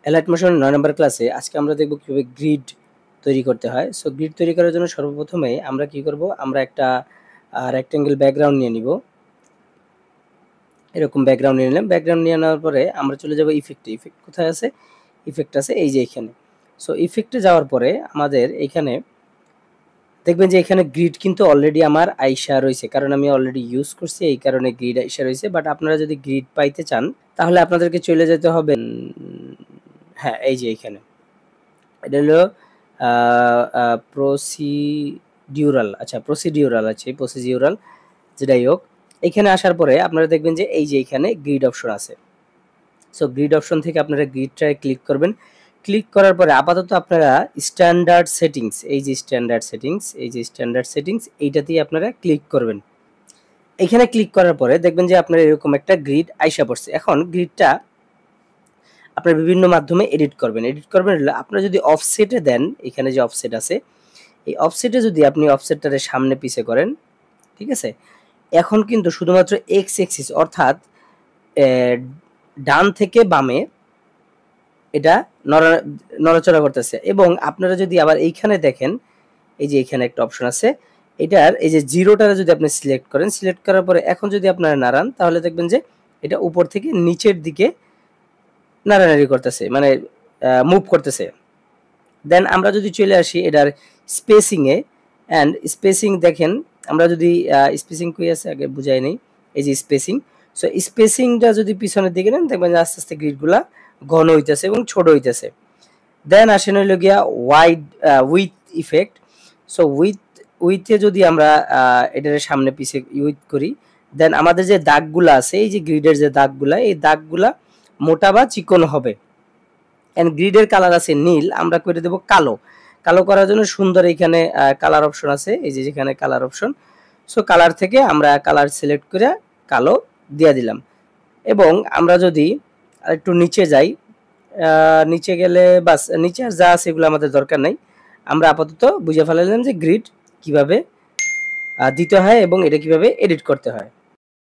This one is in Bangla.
অ্যালাইট মোশন 9 নম্বর ক্লাসে আজকে আমরা দেখব কিভাবে গ্রিড তৈরি করতে হয়। সো গ্রিড তৈরি করার জন্য সর্বপ্রথমে আমরা কি করব, আমরা একটা রেক্টেঙ্গেল ব্যাকগ্রাউন্ড নিয়ে নিব। এরকম ব্যাকগ্রাউন্ড নিয়ে নিলাম। ব্যাকগ্রাউন্ড নিয়ে নেওয়ার পরে আমরা চলে যাব ইফেক্টে। ইফেক্ট কোথায় আছে? ইফেক্ট আছে এই যে এখানে। সো ইফেক্টে যাওয়ার পরে আমাদের এখানে দেখবেন যে এখানে গ্রিড কিন্তু অলরেডি আমার আইসা রয়েছে, কারণ আমি অলরেডি ইউজ করছি, এই কারণে গ্রিড আইসা রয়েছে। বাট আপনারা যদি গ্রিড পাইতে চান তাহলে আপনাদেরকে চলে যেতে হবে, হ্যাঁ এই যে এখানে এটা হলো প্রসিডিউরাল। আচ্ছা প্রসিডিউরাল আছে, প্রসিডিউরাল যেটাই হোক, এখানে আসার পরে আপনারা দেখবেন যে এই যে এখানে গ্রিড অপশন আছে। সো গ্রিড অপশন থেকে আপনারা গ্রিডটায় ক্লিক করবেন। ক্লিক করার পরে আপাতত আপনারা স্ট্যান্ডার্ড সেটিংস, এই যে স্ট্যান্ডার্ড সেটিংস, এই যে স্ট্যান্ডার্ড সেটিংস, এইটাতেই আপনারা ক্লিক করবেন। এখানে ক্লিক করার পরে দেখবেন যে আপনার এরকম একটা গ্রিড আইসা পড়ছে। এখন গ্রিডটা আপনার বিভিন্ন মাধ্যমে এডিট করবেন। এডিট করবেন হলে আপনারা যদি অফসেটে দেন, এখানে যে অফসেট আছে, এই অফসেটে যদি আপনি অফসেটটারে সামনে পিছে করেন, ঠিক আছে, এখন কিন্তু শুধুমাত্র এক্স এক্সিস অর্থাৎ ডান থেকে বামে এটা নড়াচড়া করতেছে। এবং আপনারা যদি আবার এইখানে দেখেন, এই যে এখানে একটা অপশন আছে, এটার এই যে জিরোটারে যদি আপনি সিলেক্ট করেন, সিলেক্ট করার পরে এখন যদি আপনারা নাড়ান তাহলে দেখবেন যে এটা উপর থেকে নিচের দিকে নাড়ানাড়ি করতেছে, মানে মুভ করতেছে। দেন আমরা যদি চলে আসি এটার স্পেসিংয়ে, অ্যান্ড স্পেসিং দেখেন, আমরা যদি স্পেসিং কই আছে আগে বুঝাই নেই, এই যে স্পেসিং। সো স্পেসিংটা যদি পিছনের দিকে নেন দেখবেন যে আস্তে আস্তে গ্রিডগুলা ঘন হইতেছে এবং ছোট হইতেছে। দেন আসেন হইল গিয়া উইথ ইফেক্ট। সো উইথে যদি আমরা এটার সামনে পিছে উইথ করি, দেন আমাদের যে দাগগুলা আছে, এই যে গ্রিডের যে দাগগুলা, এই দাগগুলা মোটা বা চিকন হবে। এন্ড গ্রিডের কালার আছে নীল, আমরা করে দেব কালো। কালো করার জন্য সুন্দর এখানে কালার অপশন আছে, এই যে যেখানে কালার অপশন। সো কালার থেকে আমরা কালার সিলেক্ট করে কালো দিয়ে দিলাম। এবং আমরা যদি একটু নিচে যাই, নিচে গেলে বাস, নিচে আর যা আছে এগুলো আমাদের দরকার নাই। আমরা আপাতত বুঝে ফেলালাম যে গ্রিড কিভাবে দিতে হয় এবং এটা কিভাবে এডিট করতে হয়।